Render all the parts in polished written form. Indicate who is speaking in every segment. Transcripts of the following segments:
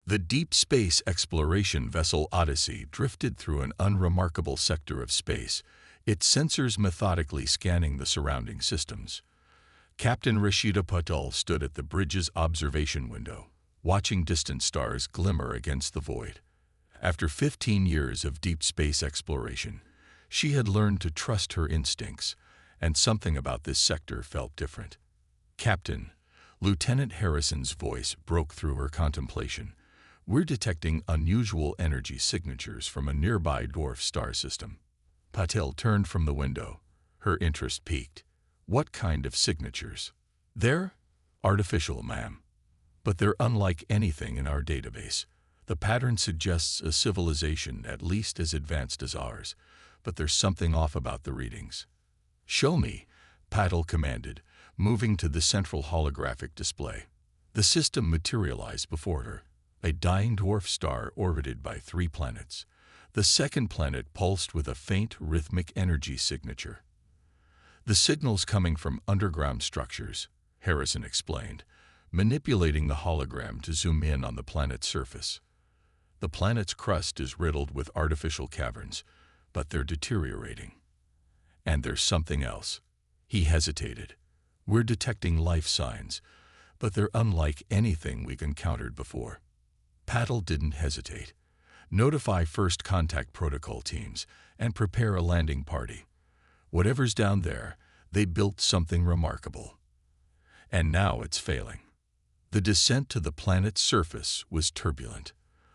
Speaker 1: The deep space exploration vessel Odyssey drifted through an unremarkable sector of space, its sensors methodically scanning the surrounding systems. Captain Rashida Patel stood at the bridge's observation window, watching distant stars glimmer against the void. After 15 years of deep space exploration, she had learned to trust her instincts, and something about this sector felt different. "Captain," Lieutenant Harrison's voice broke through her contemplation. "We're detecting unusual energy signatures from a nearby dwarf star system." Patel turned from the window, her interest piqued. "What kind of signatures?" "They're artificial, ma'am. But they're unlike anything in our database. The pattern suggests a civilization at least as advanced as ours, but there's something off about the readings." "Show me," Patel commanded, moving to the central holographic display. The system materialized before her. A dying dwarf star orbited by 3 planets. The second planet pulsed with a faint rhythmic energy signature. "The signal's coming from underground structures," Harrison explained, manipulating the hologram to zoom in on the planet's surface. "The planet's crust is riddled with artificial caverns, but they're deteriorating. And there's something else." He hesitated. "We're detecting life signs, but they're unlike anything we've encountered before." Patel didn't hesitate. "Notify first contact protocol teams and prepare a landing party. Whatever's down there, they built something remarkable. And now it's failing." The descent to the planet's surface was turbulent.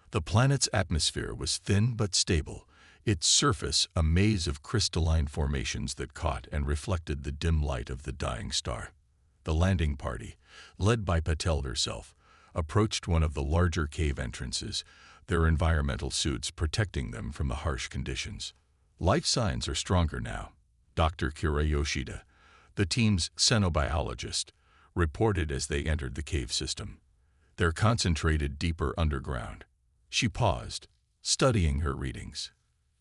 Speaker 1: The planet's atmosphere was thin but stable, its surface a maze of crystalline formations that caught and reflected the dim light of the dying star. The landing party, led by Patel herself, approached one of the larger cave entrances, their environmental suits protecting them from the harsh conditions. "Life signs are stronger now," Dr. Kira Yoshida, the team's xenobiologist, reported as they entered the cave system. "They're concentrated deeper underground." She paused, studying her readings.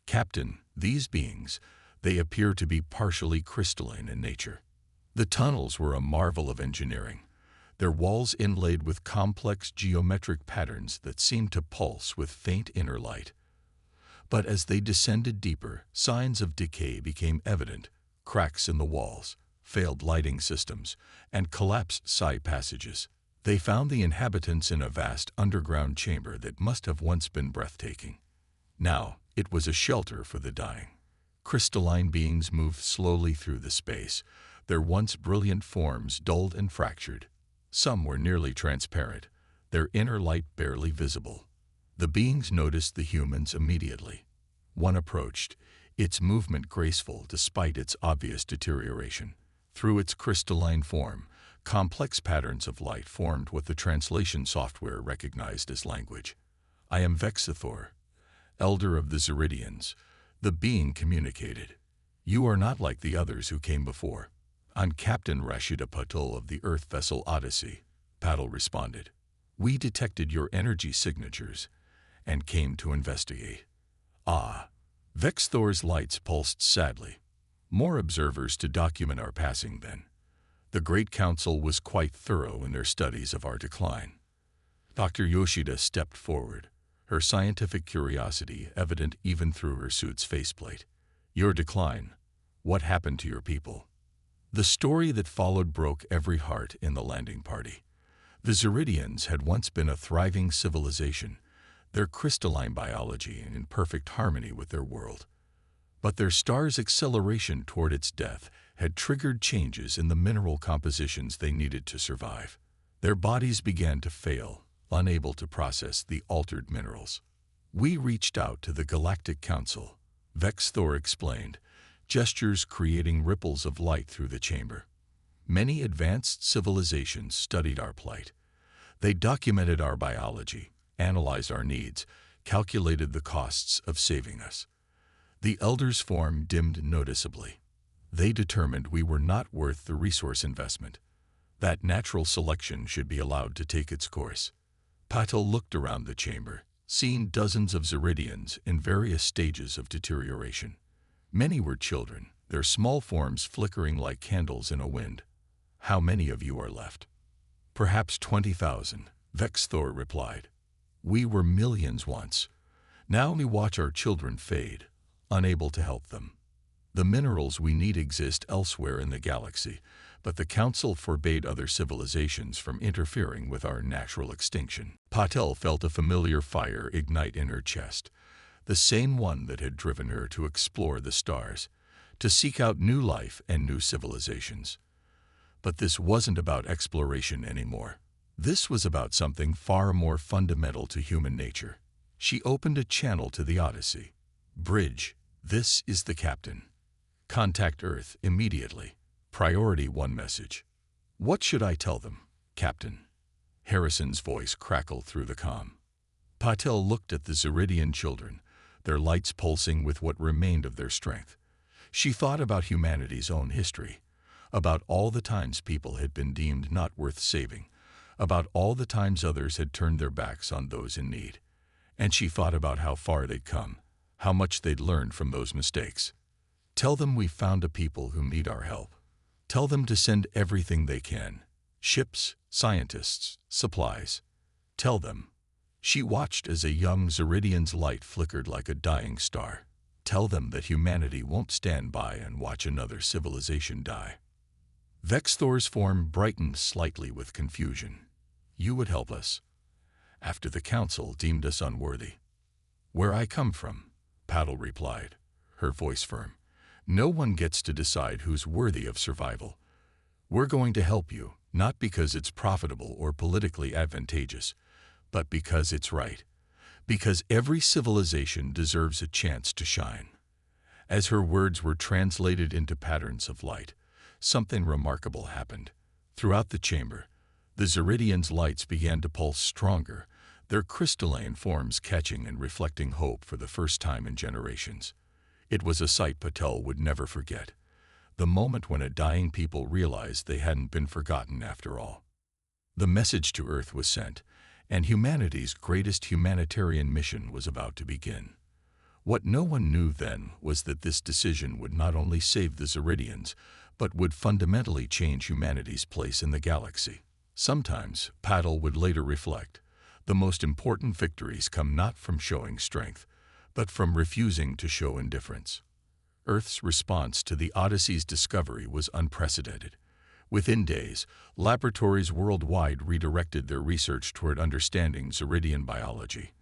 Speaker 1: "Captain, these beings, they appear to be partially crystalline in nature." The tunnels were a marvel of engineering, their walls inlaid with complex geometric patterns that seemed to pulse with faint inner light. But as they descended deeper, signs of decay became evident: cracks in the walls, failed lighting systems, and collapsed side passages. They found the inhabitants in a vast underground chamber that must have once been breathtaking. Now, it was a shelter for the dying. Crystalline beings moved slowly through the space, their once brilliant forms dulled and fractured. Some were nearly transparent, their inner light barely visible. The beings noticed the humans immediately. One approached, its movement graceful despite its obvious deterioration. Through its crystalline form, complex patterns of light formed what the translation software recognized as language. "I am Vexithor, elder of the Zeridians," the being communicated. "You are not like the others who came before." "I'm Captain Rashida Patel of the Earth vessel Odyssey," Patel responded. "We detected your energy signatures and came to investigate." "Ah." Vexthor's lights pulsed sadly. "More observers to document our passing, then." The Great Council was quite thorough in their studies of our decline. Dr. Yoshida stepped forward, her scientific curiosity evident even through her suit's faceplate. "Your decline. What happened to your people?" The story that followed broke every heart in the landing party. The Zeridians had once been a thriving civilization, their crystalline biology in perfect harmony with their world. But their star's acceleration toward its death had triggered changes in the mineral compositions they needed to survive. Their bodies began to fail, unable to process the altered minerals. "We reached out to the Galactic Council," Vexthor explained, gestures creating ripples of light through the chamber. "Many advanced civilizations studied our plight. They documented our biology, analyzed our needs, calculated the costs of saving us. The Elder's form dimmed noticeably. They determined we were not worth the resource investment, that natural selection should be allowed to take its course." Patel looked around the chamber, seeing dozens of Zeridians in various stages of deterioration. Many were children, their small forms flickering like candles in a wind. "How many of you are left?" "Perhaps 20,000, Vexthor replied. We were millions once. Now we watch our children fade, unable to help them. The minerals we need exist elsewhere in the galaxy, but the Council forbade other civilizations from interfering with our natural extinction. Patel felt a familiar fire ignite in her chest, the same one that had driven her to explore the stars, to seek out new life and new civilizations. But this wasn't about exploration anymore. This was about something far more fundamental to human nature. She opened a channel to the Odyssey. Bridge, this is the captain. Contact Earth immediately. Priority 1 message. What should I tell them, Captain? Harrison's voice crackled through the comm. Patel looked at the Zeridian children, their lights pulsing with what remained of their strength. She thought about humanity's own history, about all the times people had been deemed not worth saving, about all the times others had turned their backs on those in need. And she thought about how far they'd come, how much they'd learned from those mistakes. Tell them we found a people who need our help. Tell them to send everything they can. Ships, scientists, supplies. Tell them. She watched as a young Zeridian's light flickered like a dying star. Tell them that humanity won't stand by and watch another civilization die. Vexthor's form brightened slightly with confusion. You would help us, after the Council deemed us unworthy. Where I come from, Paddle replied, her voice firm. No one gets to decide who's worthy of survival. We're going to help you, not because it's profitable or politically advantageous, but because it's right. Because every civilization deserves a chance to shine. As her words were translated into patterns of light, something remarkable happened. Throughout the chamber, the Zeridians' lights began to pulse stronger, their crystalline forms catching and reflecting hope for the first time in generations. It was a sight Patel would never forget, the moment when a dying people realized they hadn't been forgotten after all. The message to Earth was sent, and humanity's greatest humanitarian mission was about to begin. What no one knew then was that this decision would not only save the Zeridians, but would fundamentally change humanity's place in the galaxy. Sometimes, Paddle would later reflect, the most important victories come not from showing strength, but from refusing to show indifference. Earth's response to the Odyssey's discovery was unprecedented. Within days, laboratories worldwide redirected their research toward understanding Zeridian biology.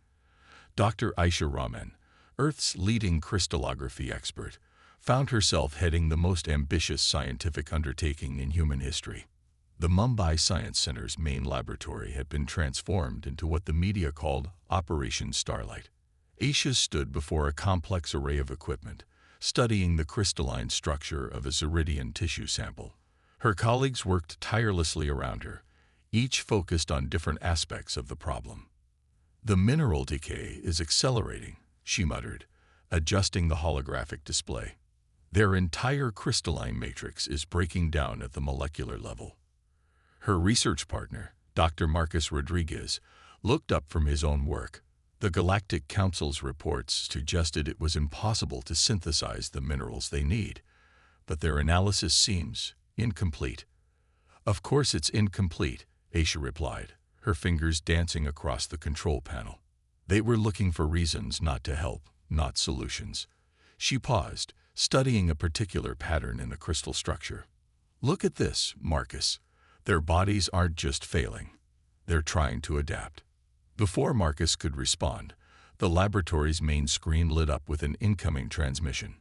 Speaker 1: Dr. Aisha Rahman, Earth's leading crystallography expert, found herself heading the most ambitious scientific undertaking in human history. The Mumbai Science Center's main laboratory had been transformed into what the media called Operation Starlight. Aisha stood before a complex array of equipment, studying the crystalline structure of a Zeridian tissue sample. Her colleagues worked tirelessly around her, each focused on different aspects of the problem. The mineral decay is accelerating, she muttered, adjusting the holographic display. Their entire crystalline matrix is breaking down at the molecular level. Her research partner, Dr. Marcus Rodriguez, looked up from his own work. The Galactic Council's reports suggested it was impossible to synthesize the minerals they need, but their analysis seems incomplete. Of course it's incomplete, Aisha replied, her fingers dancing across the control panel. They were looking for reasons not to help, not solutions. She paused, studying a particular pattern in the crystal structure. Look at this, Marcus. Their bodies aren't just failing. They're trying to adapt. Before Marcus could respond, the laboratory's main screen lit up with an incoming transmission.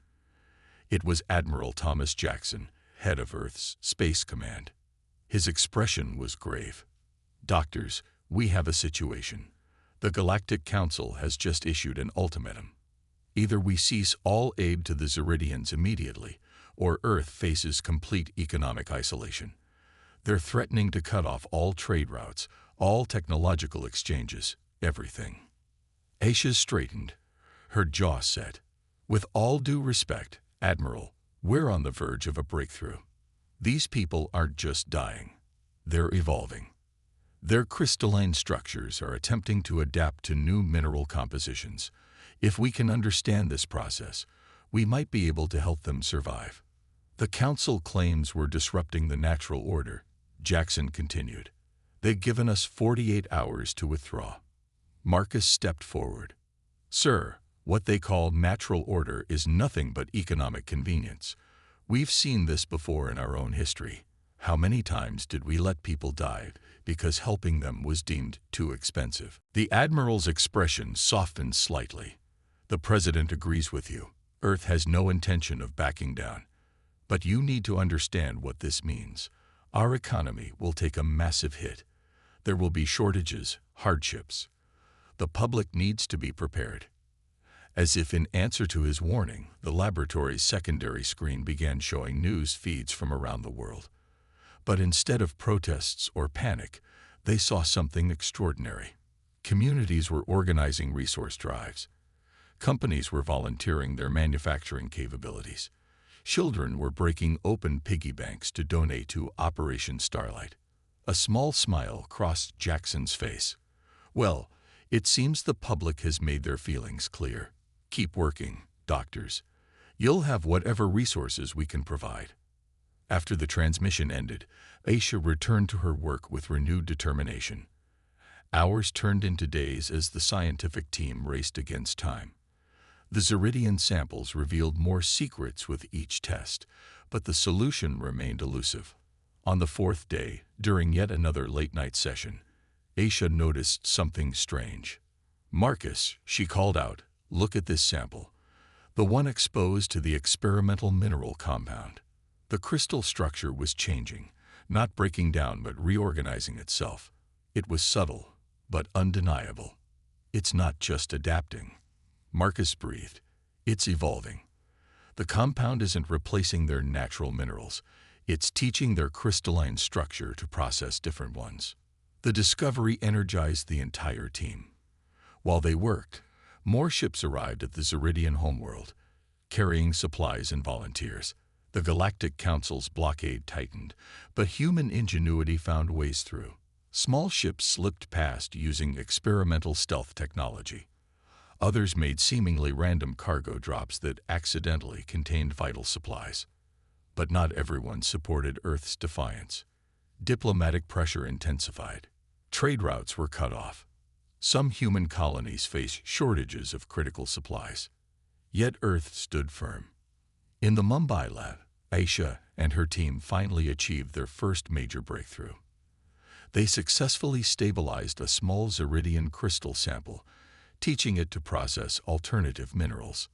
Speaker 1: It was Admiral Thomas Jackson, head of Earth's Space Command. His expression was grave. Doctors, we have a situation. The Galactic Council has just issued an ultimatum. Either we cease all aid to the Zeridians immediately, or Earth faces complete economic isolation. They're threatening to cut off all trade routes, all technological exchanges, everything. Aisha straightened, her jaw set. With all due respect, Admiral, we're on the verge of a breakthrough. These people aren't just dying. They're evolving. Their crystalline structures are attempting to adapt to new mineral compositions. If we can understand this process, we might be able to help them survive. The Council claims we're disrupting the natural order, Jackson continued. They've given us 48 hours to withdraw. Marcus stepped forward. "Sir, what they call natural order is nothing but economic convenience. We've seen this before in our own history. How many times did we let people die because helping them was deemed too expensive?" The Admiral's expression softened slightly. "The President agrees with you. Earth has no intention of backing down. But you need to understand what this means. Our economy will take a massive hit. There will be shortages, hardships. The public needs to be prepared." As if in answer to his warning, the laboratory's secondary screen began showing news feeds from around the world. But instead of protests or panic, they saw something extraordinary. Communities were organizing resource drives. Companies were volunteering their manufacturing capabilities. Children were breaking open piggy banks to donate to Operation Starlight. A small smile crossed Jackson's face. "Well, it seems the public has made their feelings clear. Keep working, doctors. You'll have whatever resources we can provide." After the transmission ended, Aisha returned to her work with renewed determination. Hours turned into days as the scientific team raced against time. The Zeridian samples revealed more secrets with each test, but the solution remained elusive. On the fourth day, during yet another late-night session, Aisha noticed something strange. "Marcus," she called out, "look at this sample. The one exposed to the experimental mineral compound." The crystal structure was changing, not breaking down but reorganizing itself. It was subtle, but undeniable. "It's not just adapting," Marcus breathed. "It's evolving. The compound isn't replacing their natural minerals. It's teaching their crystalline structure to process different ones." The discovery energized the entire team. While they worked, more ships arrived at the Zeridian homeworld, carrying supplies and volunteers. The Galactic Council's blockade tightened, but human ingenuity found ways through. Small ships slipped past using experimental stealth technology. Others made seemingly random cargo drops that accidentally contained vital supplies. But not everyone supported Earth's defiance. Diplomatic pressure intensified. Trade routes were cut off. Some human colonies faced shortages of critical supplies. Yet Earth stood firm. In the Mumbai lab, Aisha and her team finally achieved their first major breakthrough. They successfully stabilized a small Zeridian crystal sample, teaching it to process alternative minerals.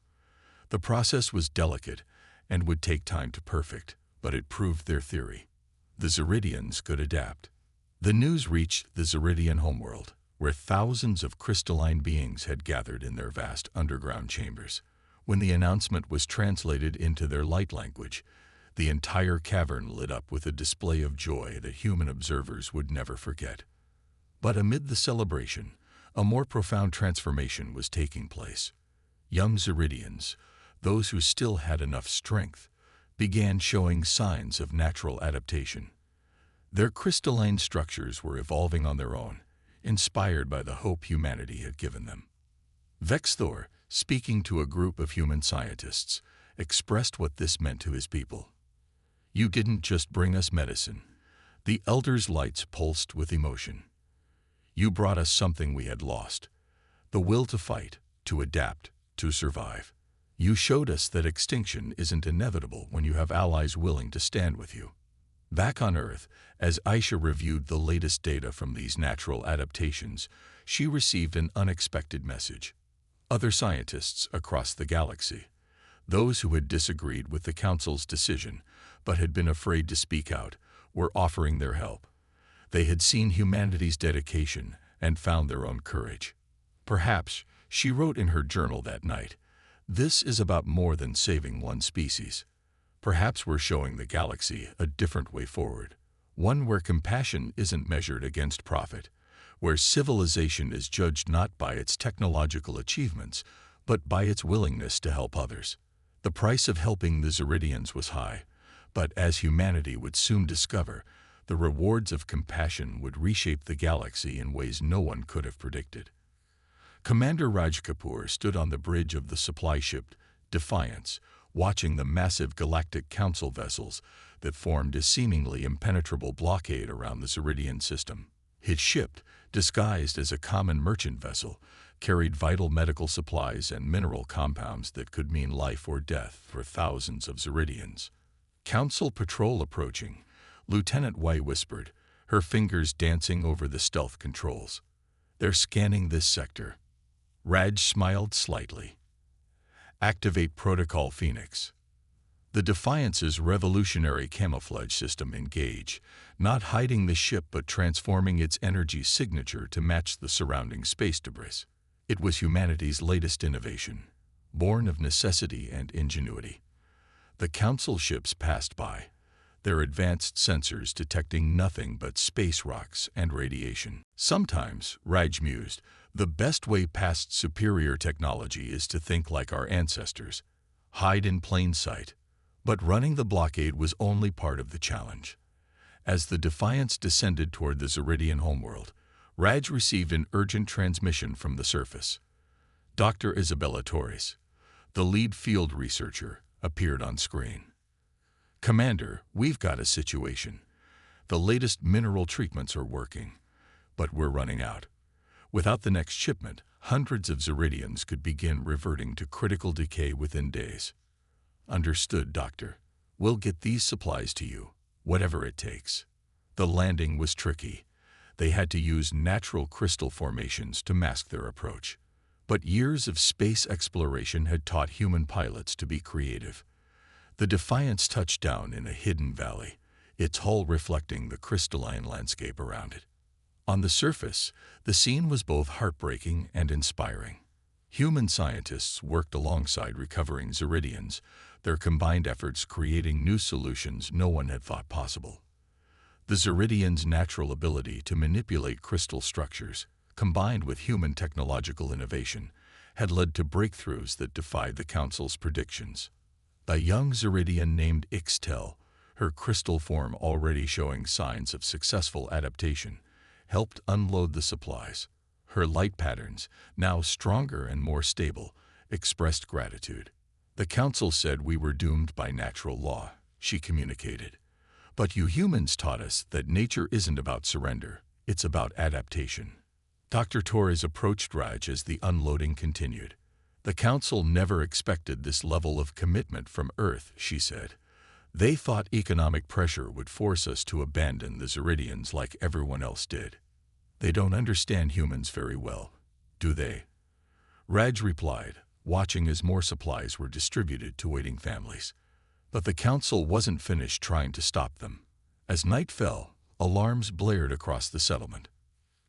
Speaker 1: The process was delicate and would take time to perfect, but it proved their theory. The Zeridians could adapt. The news reached the Zeridian homeworld, where thousands of crystalline beings had gathered in their vast underground chambers. When the announcement was translated into their light language, the entire cavern lit up with a display of joy that human observers would never forget. But amid the celebration, a more profound transformation was taking place. Young Zeridians, those who still had enough strength, began showing signs of natural adaptation. Their crystalline structures were evolving on their own, inspired by the hope humanity had given them. Vexthor, speaking to a group of human scientists, expressed what this meant to his people. "You didn't just bring us medicine." The elders' lights pulsed with emotion. "You brought us something we had lost: the will to fight, to adapt, to survive. You showed us that extinction isn't inevitable when you have allies willing to stand with you." Back on Earth, as Aisha reviewed the latest data from these natural adaptations, she received an unexpected message. Other scientists across the galaxy, those who had disagreed with the Council's decision but had been afraid to speak out, were offering their help. They had seen humanity's dedication and found their own courage. "Perhaps," she wrote in her journal that night, "this is about more than saving one species. Perhaps we're showing the galaxy a different way forward, one where compassion isn't measured against profit, where civilization is judged not by its technological achievements, but by its willingness to help others." The price of helping the Zeridians was high, but as humanity would soon discover, the rewards of compassion would reshape the galaxy in ways no one could have predicted. Commander Raj Kapoor stood on the bridge of the supply ship Defiance, watching the massive Galactic Council vessels that formed a seemingly impenetrable blockade around the Zeridian system. His ship, disguised as a common merchant vessel, carried vital medical supplies and mineral compounds that could mean life or death for thousands of Zeridians. Council patrol approaching, Lieutenant White whispered, her fingers dancing over the stealth controls. They're scanning this sector. Raj smiled slightly. Activate Protocol Phoenix. The Defiance's revolutionary camouflage system engaged, not hiding the ship but transforming its energy signature to match the surrounding space debris. It was humanity's latest innovation, born of necessity and ingenuity. The Council ships passed by, their advanced sensors detecting nothing but space rocks and radiation. Sometimes, Raj mused, the best way past superior technology is to think like our ancestors, hide in plain sight. But running the blockade was only part of the challenge. As the Defiance descended toward the Zeridian homeworld, Raj received an urgent transmission from the surface. Dr. Isabella Torres, the lead field researcher, appeared on screen. Commander, we've got a situation. The latest mineral treatments are working, but we're running out. Without the next shipment, hundreds of Zeridians could begin reverting to critical decay within days. Understood, Doctor. We'll get these supplies to you, whatever it takes. The landing was tricky. They had to use natural crystal formations to mask their approach. But years of space exploration had taught human pilots to be creative. The Defiance touched down in a hidden valley, its hull reflecting the crystalline landscape around it. On the surface, the scene was both heartbreaking and inspiring. Human scientists worked alongside recovering Zeridians, their combined efforts creating new solutions no one had thought possible. The Zeridians' natural ability to manipulate crystal structures, combined with human technological innovation, had led to breakthroughs that defied the Council's predictions. A young Zeridian named Ixtel, her crystal form already showing signs of successful adaptation, helped unload the supplies. Her light patterns, now stronger and more stable, expressed gratitude. The Council said we were doomed by natural law, she communicated. But you humans taught us that nature isn't about surrender, it's about adaptation. Dr. Torres approached Raj as the unloading continued. The Council never expected this level of commitment from Earth, she said. They thought economic pressure would force us to abandon the Zeridians like everyone else did. They don't understand humans very well, do they? Raj replied, watching as more supplies were distributed to waiting families. But the Council wasn't finished trying to stop them. As night fell, alarms blared across the settlement.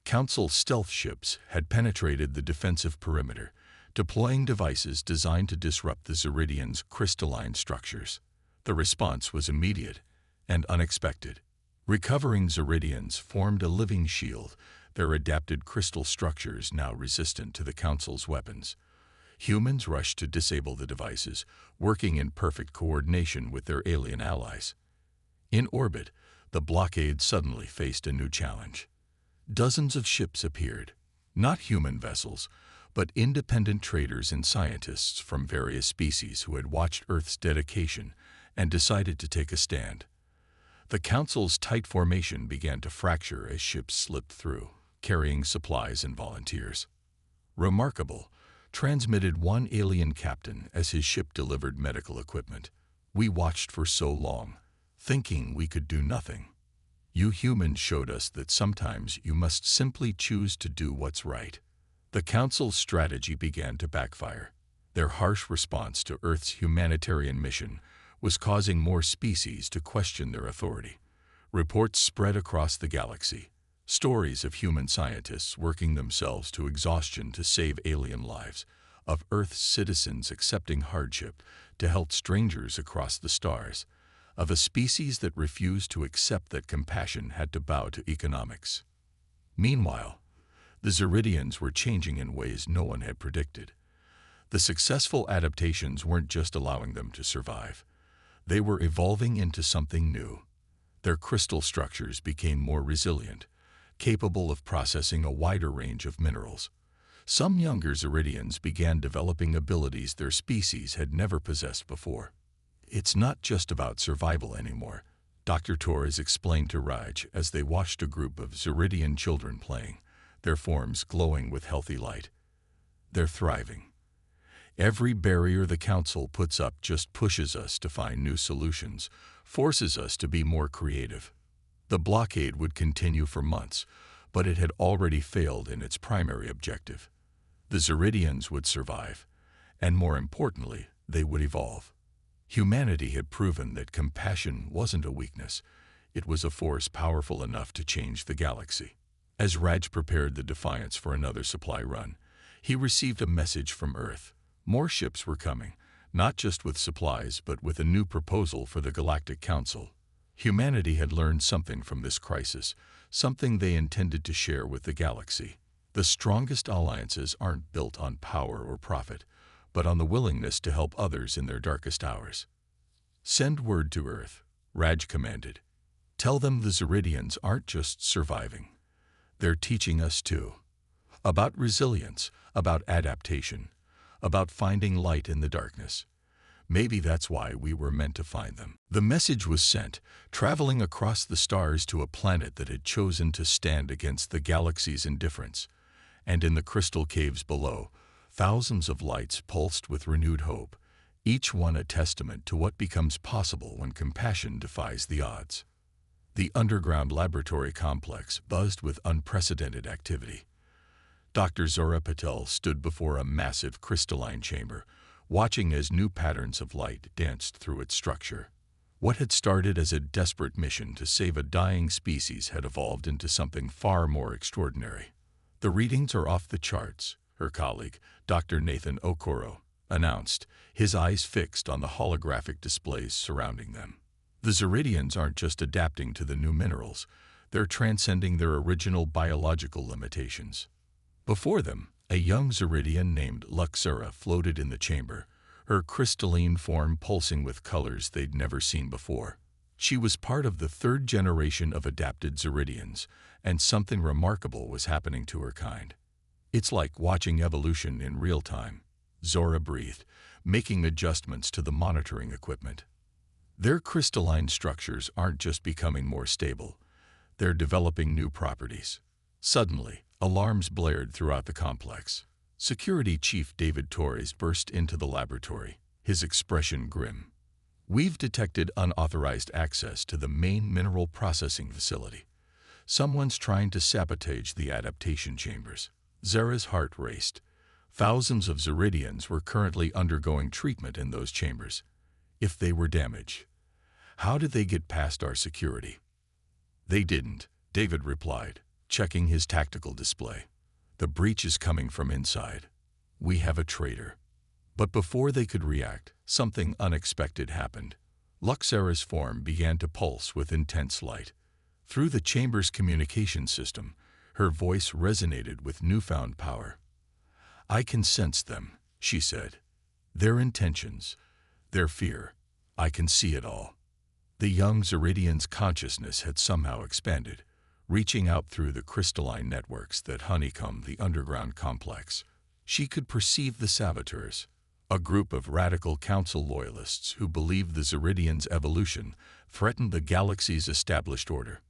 Speaker 1: Council stealth ships had penetrated the defensive perimeter, deploying devices designed to disrupt the Zeridians' crystalline structures. The response was immediate and unexpected. Recovering Zeridians formed a living shield, their adapted crystal structures now resistant to the Council's weapons. Humans rushed to disable the devices, working in perfect coordination with their alien allies. In orbit, the blockade suddenly faced a new challenge. Dozens of ships appeared, not human vessels, but independent traders and scientists from various species who had watched Earth's dedication and decided to take a stand. The Council's tight formation began to fracture as ships slipped through, carrying supplies and volunteers. Remarkable, transmitted one alien captain as his ship delivered medical equipment. We watched for so long, thinking we could do nothing. You humans showed us that sometimes you must simply choose to do what's right. The Council's strategy began to backfire. Their harsh response to Earth's humanitarian mission was causing more species to question their authority. Reports spread across the galaxy, stories of human scientists working themselves to exhaustion to save alien lives, of Earth's citizens accepting hardship to help strangers across the stars, of a species that refused to accept that compassion had to bow to economics. Meanwhile, the Zeridians were changing in ways no one had predicted. The successful adaptations weren't just allowing them to survive. They were evolving into something new. Their crystal structures became more resilient, capable of processing a wider range of minerals. Some younger Zeridians began developing abilities their species had never possessed before. It's not just about survival anymore, Dr. Torres explained to Raj as they watched a group of Ziridian children playing, their forms glowing with healthy light. They're thriving. Every barrier the Council puts up just pushes us to find new solutions, forces us to be more creative. The blockade would continue for months, but it had already failed in its primary objective. The Ziridians would survive, and more importantly, they would evolve. Humanity had proven that compassion wasn't a weakness, it was a force powerful enough to change the galaxy. As Raj prepared the Defiance for another supply run, he received a message from Earth. More ships were coming, not just with supplies but with a new proposal for the Galactic Council. Humanity had learned something from this crisis, something they intended to share with the galaxy. The strongest alliances aren't built on power or profit, but on the willingness to help others in their darkest hours. "Send word to Earth," Raj commanded. "Tell them the Ziridians aren't just surviving. They're teaching us too. About resilience, about adaptation, about finding light in the darkness. Maybe that's why we were meant to find them." The message was sent, traveling across the stars to a planet that had chosen to stand against the galaxy's indifference. And in the crystal caves below, thousands of lights pulsed with renewed hope, each one a testament to what becomes possible when compassion defies the odds. The underground laboratory complex buzzed with unprecedented activity. Dr. Zora Patel stood before a massive crystalline chamber, watching as new patterns of light danced through its structure. What had started as a desperate mission to save a dying species had evolved into something far more extraordinary. "The readings are off the charts," her colleague, Dr. Nathan Okoro, announced, his eyes fixed on the holographic displays surrounding them. "The Ziridians aren't just adapting to the new minerals, they're transcending their original biological limitations." Before them, a young Ziridian named Luxura floated in the chamber, her crystalline form pulsing with colors they'd never seen before. She was part of the third generation of adapted Ziridians, and something remarkable was happening to her kind. "It's like watching evolution in real time," Zora breathed, making adjustments to the monitoring equipment. "Their crystalline structures aren't just becoming more stable, they're developing new properties." Suddenly, alarms blared throughout the complex. Security Chief David Torres burst into the laboratory, his expression grim. "We've detected unauthorized access to the main mineral processing facility. Someone's trying to sabotage the adaptation chambers." Zara's heart raced. Thousands of Ziridians were currently undergoing treatment in those chambers. If they were damaged, how did they get past our security? "They didn't," David replied, checking his tactical display. "The breach is coming from inside. We have a traitor." But before they could react, something unexpected happened. Luxura's form began to pulse with intense light. Through the chamber's communication system, her voice resonated with newfound power. "I can sense them," she said. "Their intentions, their fear, I can see it all." The young Ziridian's consciousness had somehow expanded, reaching out through the crystalline networks that honeycomb the underground complex. She could perceive the saboteurs, a group of radical council loyalists who believed the Ziridians' evolution threatened the galaxy's established order.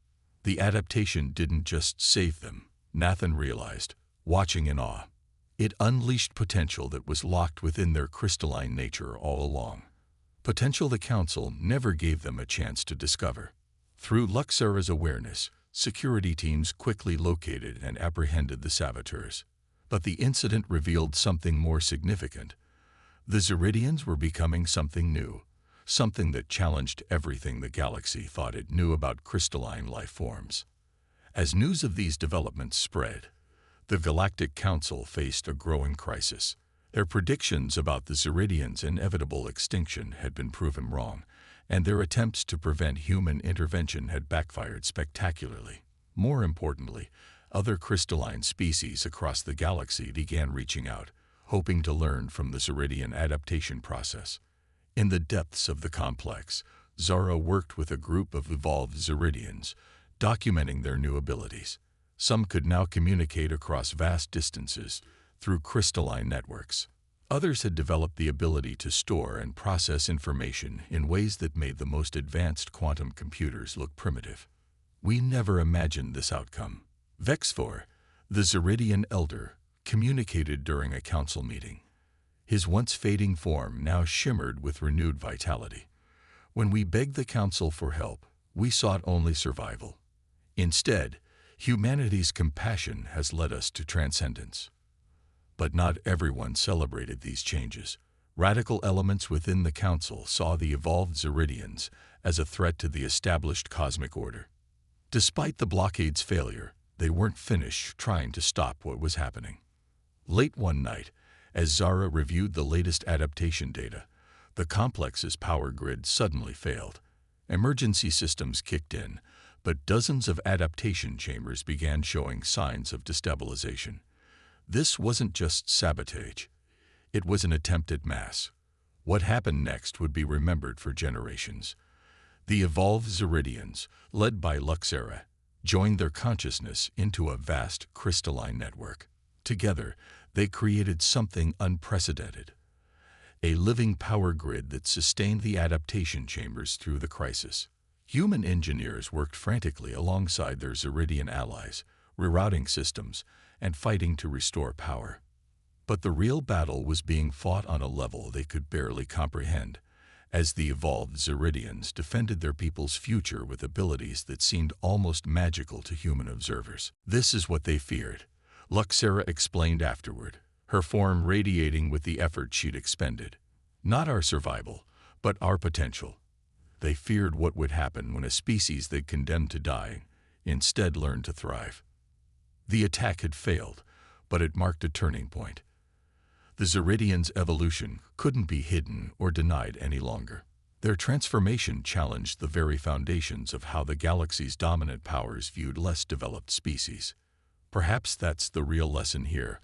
Speaker 1: The adaptation didn't just save them, Nathan realized, watching in awe. It unleashed potential that was locked within their crystalline nature all along. Potential the Council never gave them a chance to discover. Through Luxura's awareness, security teams quickly located and apprehended the saboteurs. But the incident revealed something more significant. The Ziridians were becoming something new, something that challenged everything the galaxy thought it knew about crystalline life forms. As news of these developments spread, the Galactic Council faced a growing crisis. Their predictions about the Ziridians' inevitable extinction had been proven wrong, and their attempts to prevent human intervention had backfired spectacularly. More importantly, other crystalline species across the galaxy began reaching out, hoping to learn from the Ziridian adaptation process. In the depths of the complex, Zara worked with a group of evolved Ziridians, documenting their new abilities. Some could now communicate across vast distances through crystalline networks. Others had developed the ability to store and process information in ways that made the most advanced quantum computers look primitive. We never imagined this outcome. Vexfor, the Zeridian elder, communicated during a council meeting. His once fading form now shimmered with renewed vitality. When we begged the council for help, we sought only survival. Instead, humanity's compassion has led us to transcendence. But not everyone celebrated these changes. Radical elements within the council saw the evolved Zeridians as a threat to the established cosmic order. Despite the blockade's failure, they weren't finished trying to stop what was happening. Late one night, as Zara reviewed the latest adaptation data, the complex's power grid suddenly failed. Emergency systems kicked in, but dozens of adaptation chambers began showing signs of destabilization. This wasn't just sabotage. It was an attempt at mass. What happened next would be remembered for generations. The evolved Zeridians, led by Luxera, joined their consciousness into a vast crystalline network. Together, they created something unprecedented. A living power grid that sustained the adaptation chambers through the crisis. Human engineers worked frantically alongside their Zeridian allies, rerouting systems and fighting to restore power. But the real battle was being fought on a level they could barely comprehend, as the evolved Zeridians defended their people's future with abilities that seemed almost magical to human observers. This is what they feared, Luxera explained afterward, her form radiating with the effort she'd expended. Not our survival, but our potential. They feared what would happen when a species they'd condemned to dying instead learned to thrive. The attack had failed, but it marked a turning point. The Zeridians' evolution couldn't be hidden or denied any longer. Their transformation challenged the very foundations of how the galaxy's dominant powers viewed less developed species. Perhaps that's the real lesson here,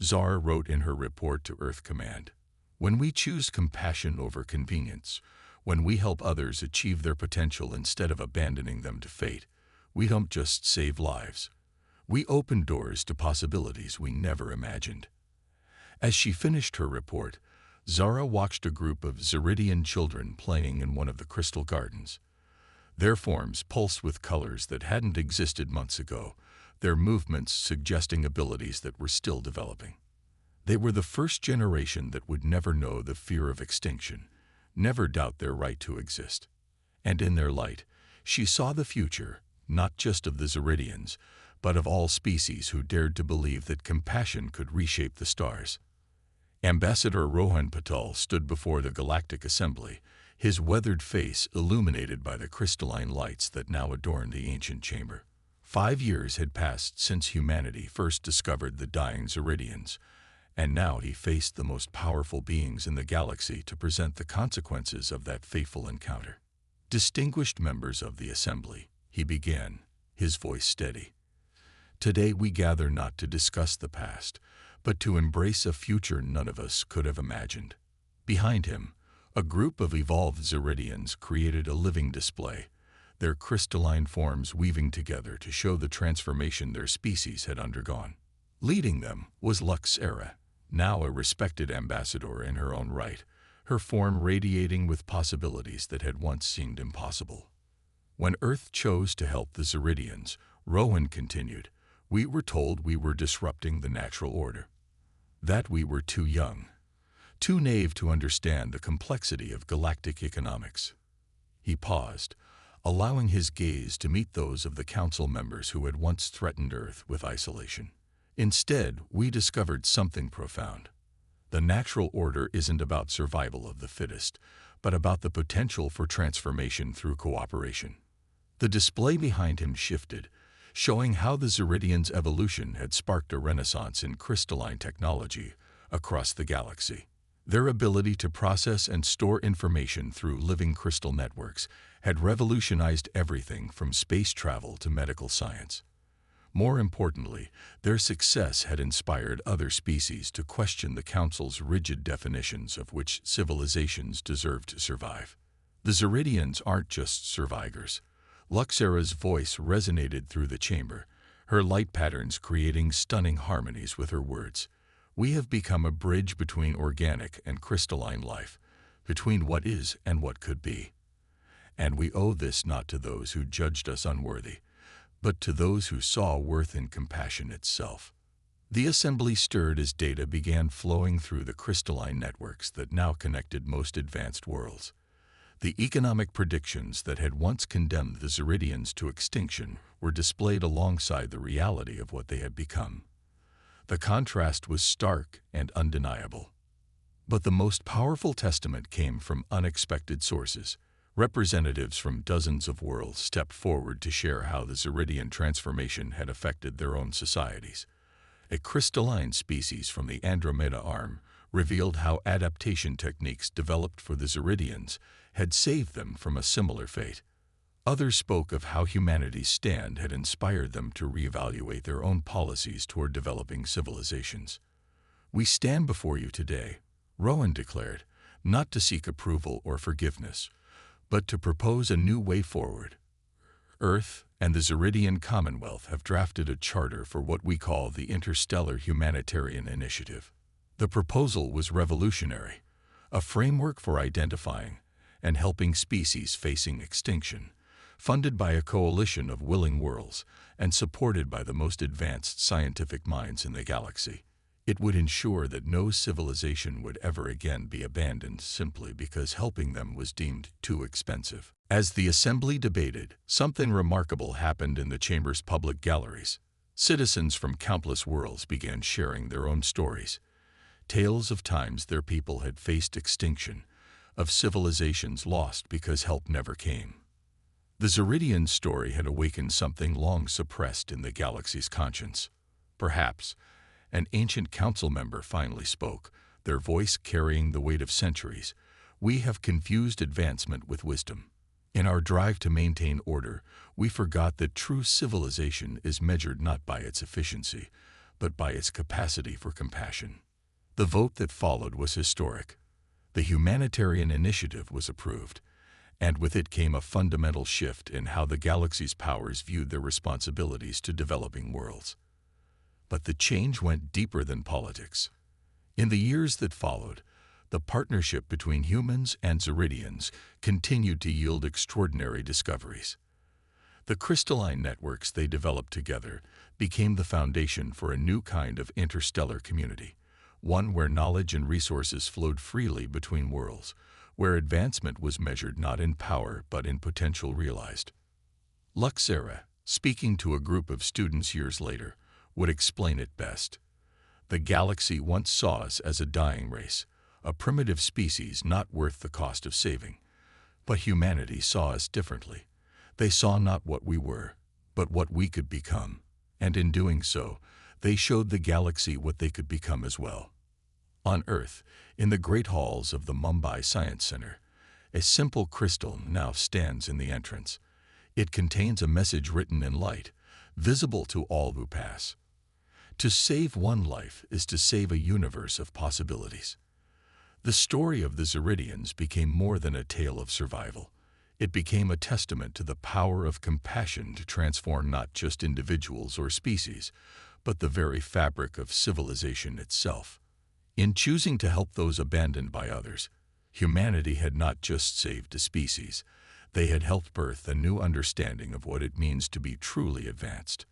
Speaker 1: Zara wrote in her report to Earth Command. When we choose compassion over convenience, when we help others achieve their potential instead of abandoning them to fate, we don't just save lives. We open doors to possibilities we never imagined. As she finished her report, Zara watched a group of Zeridian children playing in one of the crystal gardens. Their forms pulsed with colors that hadn't existed months ago, their movements suggesting abilities that were still developing. They were the first generation that would never know the fear of extinction, never doubt their right to exist. And in their light, she saw the future, not just of the Zeridians, but of all species who dared to believe that compassion could reshape the stars. Ambassador Rohan Patel stood before the Galactic Assembly, his weathered face illuminated by the crystalline lights that now adorned the ancient chamber. 5 years had passed since humanity first discovered the dying Zeridians, and now he faced the most powerful beings in the galaxy to present the consequences of that fateful encounter. Distinguished members of the Assembly, he began, his voice steady. Today we gather not to discuss the past, but to embrace a future none of us could have imagined. Behind him, a group of evolved Zeridians created a living display, their crystalline forms weaving together to show the transformation their species had undergone. Leading them was Luxera, now a respected ambassador in her own right, her form radiating with possibilities that had once seemed impossible. When Earth chose to help the Zeridians, Rowan continued, we were told we were disrupting the natural order. That we were too young, too naive to understand the complexity of galactic economics. He paused, allowing his gaze to meet those of the council members who had once threatened Earth with isolation. Instead, we discovered something profound. The natural order isn't about survival of the fittest, but about the potential for transformation through cooperation. The display behind him shifted, showing how the Zeridians' evolution had sparked a renaissance in crystalline technology across the galaxy. Their ability to process and store information through living crystal networks had revolutionized everything from space travel to medical science. More importantly, their success had inspired other species to question the Council's rigid definitions of which civilizations deserve to survive. The Zeridians aren't just survivors. Luxera's voice resonated through the chamber, her light patterns creating stunning harmonies with her words. We have become a bridge between organic and crystalline life, between what is and what could be. And we owe this not to those who judged us unworthy, but to those who saw worth in compassion itself. The assembly stirred as data began flowing through the crystalline networks that now connected most advanced worlds. The economic predictions that had once condemned the Zeridians to extinction were displayed alongside the reality of what they had become. The contrast was stark and undeniable. But the most powerful testament came from unexpected sources. Representatives from dozens of worlds stepped forward to share how the Zeridian transformation had affected their own societies. A crystalline species from the Andromeda arm revealed how adaptation techniques developed for the Zeridians had saved them from a similar fate. Others spoke of how humanity's stand had inspired them to reevaluate their own policies toward developing civilizations. "We stand before you today," Rowan declared, "not to seek approval or forgiveness, but to propose a new way forward. Earth and the Zeridian Commonwealth have drafted a charter for what we call the Interstellar Humanitarian Initiative. The proposal was revolutionary, a framework for identifying and helping species facing extinction, funded by a coalition of willing worlds and supported by the most advanced scientific minds in the galaxy. It would ensure that no civilization would ever again be abandoned simply because helping them was deemed too expensive." As the assembly debated, something remarkable happened in the chamber's public galleries. Citizens from countless worlds began sharing their own stories, tales of times their people had faced extinction, of civilizations lost because help never came. The Zeridian story had awakened something long suppressed in the galaxy's conscience. Perhaps an ancient council member finally spoke, their voice carrying the weight of centuries. "We have confused advancement with wisdom. In our drive to maintain order, we forgot that true civilization is measured not by its efficiency, but by its capacity for compassion." The vote that followed was historic. The humanitarian initiative was approved, and with it came a fundamental shift in how the galaxy's powers viewed their responsibilities to developing worlds. But the change went deeper than politics. In the years that followed, the partnership between humans and Zeridians continued to yield extraordinary discoveries. The crystalline networks they developed together became the foundation for a new kind of interstellar community, one where knowledge and resources flowed freely between worlds, where advancement was measured not in power but in potential realized. Luxera, speaking to a group of students years later, would explain it best. "The galaxy once saw us as a dying race, a primitive species not worth the cost of saving. But humanity saw us differently. They saw not what we were, but what we could become. And in doing so, they showed the galaxy what they could become as well." On Earth, in the great halls of the Mumbai Science Center, a simple crystal now stands in the entrance. It contains a message written in light, visible to all who pass. To save one life is to save a universe of possibilities. The story of the Zeridians became more than a tale of survival. It became a testament to the power of compassion to transform not just individuals or species, but the very fabric of civilization itself. In choosing to help those abandoned by others, humanity had not just saved a species, they had helped birth a new understanding of what it means to be truly advanced.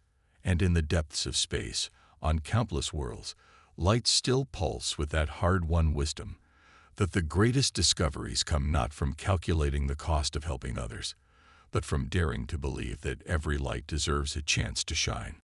Speaker 1: And in the depths of space, on countless worlds, lights still pulse with that hard-won wisdom that the greatest discoveries come not from calculating the cost of helping others, but from daring to believe that every light deserves a chance to shine.